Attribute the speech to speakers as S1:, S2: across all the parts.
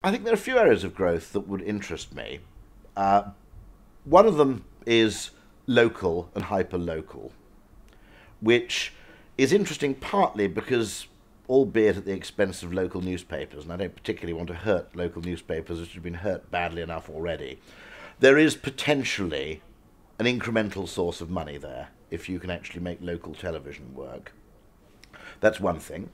S1: I think there are a few areas of growth that would interest me. Uh, One of them is local and hyper-local, which is interesting partly because, albeit at the expense of local newspapers, and I don't particularly want to hurt local newspapers, which have been hurt badly enough already, there is potentially an incremental source of money there if you can actually make local television work. That's one thing.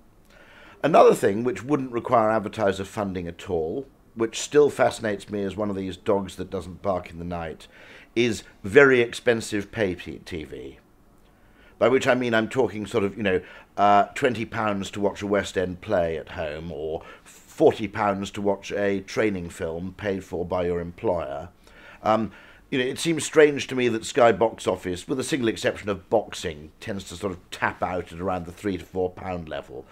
S1: Another thing, which wouldn't require advertiser funding at all, which still fascinates me as one of these dogs that doesn't bark in the night, is very expensive pay TV. By which I mean I'm talking sort of, £20 to watch a West End play at home, or £40 to watch a training film paid for by your employer. It seems strange to me that Sky Box Office, with a single exception of boxing, tends to sort of tap out at around the £3 to £4 level.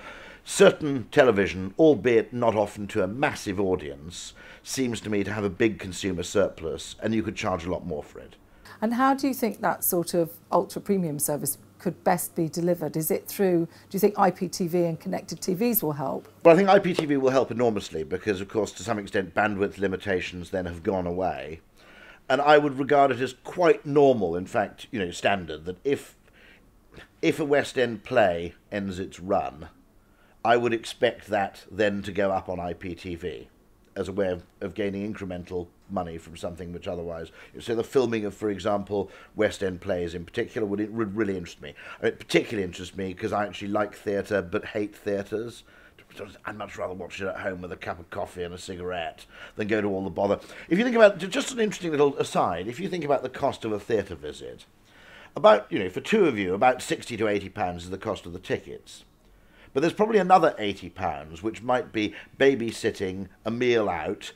S1: Certain television, albeit not often to a massive audience, seems to me to have a big consumer surplus, and you could charge a lot more for it.
S2: And how do you think that sort of ultra premium service could best be delivered? Is it through, do you think IPTV and connected TVs will help?
S1: Well, I think IPTV will help enormously because, of course, to some extent, bandwidth limitations then have gone away. And I would regard it as quite normal, in fact, standard, that if a West End play ends its run, I would expect that then to go up on IPTV as a way of gaining incremental money from something which otherwise... So the filming of, for example, West End plays in particular would really interest me. It particularly interests me because I actually like theatre but hate theatres. I'd much rather watch it at home with a cup of coffee and a cigarette than go to all the bother. If you think about, just an interesting little aside, if you think about the cost of a theatre visit, about, for two of you, about £60 to £80 is the cost of the tickets. But there's probably another £80, which might be babysitting, a meal out,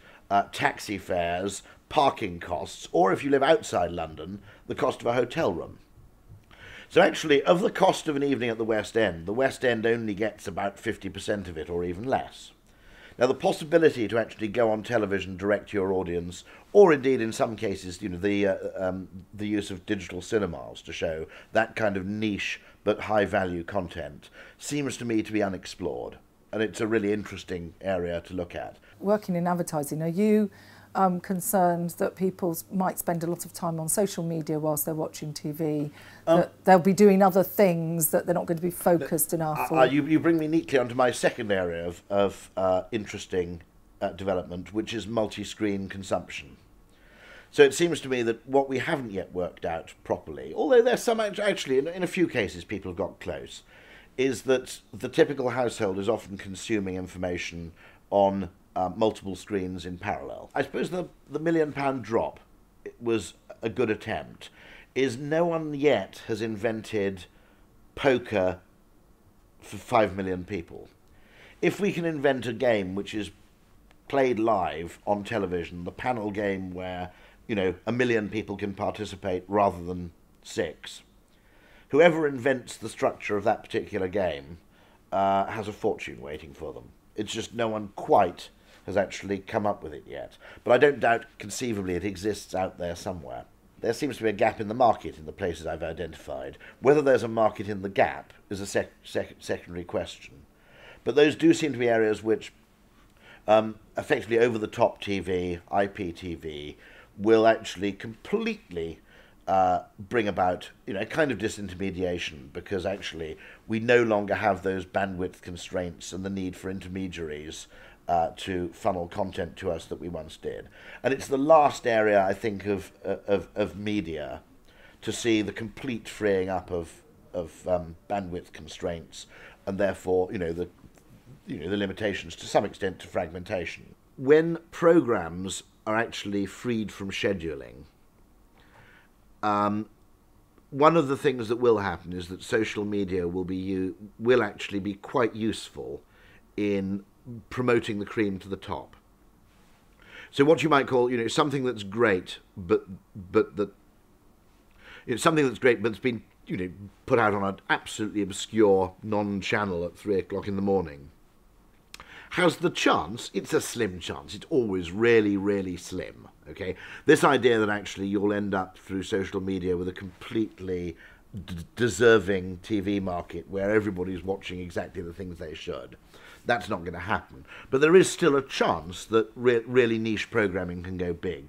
S1: taxi fares, parking costs, or if you live outside London, the cost of a hotel room. So actually, of the cost of an evening at the West End only gets about 50% of it, or even less. Now, the possibility to actually go on television direct to your audience, or indeed in some cases, the use of digital cinemas to show that kind of niche but high-value content, seems to me to be unexplored. And it's a really interesting area to look at.
S2: Working in advertising, are you concerned that people might spend a lot of time on social media whilst they're watching TV, that they'll be doing other things, that they're not going to be focused enough?
S1: You bring me neatly onto my second area of interesting development, which is multi-screen consumption. So it seems to me that what we haven't yet worked out properly, although there's some, actually, in a few cases people have got close, is that the typical household is often consuming information on multiple screens in parallel. I suppose the £1 million drop was a good attempt, is no one yet has invented poker for 5 million people. If we can invent a game which is played live on television, the panel game where 1 million people can participate rather than 6, whoever invents the structure of that particular game has a fortune waiting for them. It's just no one quite has actually come up with it yet. But I don't doubt conceivably it exists out there somewhere. There seems to be a gap in the market in the places I've identified. Whether there's a market in the gap is a secondary question. But those do seem to be areas which effectively over-the-top TV, IPTV, will actually completely bring about a kind of disintermediation, because actually we no longer have those bandwidth constraints and the need for intermediaries to funnel content to us that we once did. And it's the last area, I think, of media to see the complete freeing up of bandwidth constraints, and therefore the limitations to some extent to fragmentation. When programs are actually freed from scheduling, one of the things that will happen is that social media will actually be quite useful in promoting the cream to the top. So what you might call, something that's great, but that something that's great, but it's been put out on an absolutely obscure non-channel at 3 o'clock in the morning, has the chance, it's a slim chance, it's always really, really slim, okay? This idea that actually you'll end up through social media with a completely deserving TV market where everybody's watching exactly the things they should, That's not going to happen. But there is still a chance that really niche programming can go big.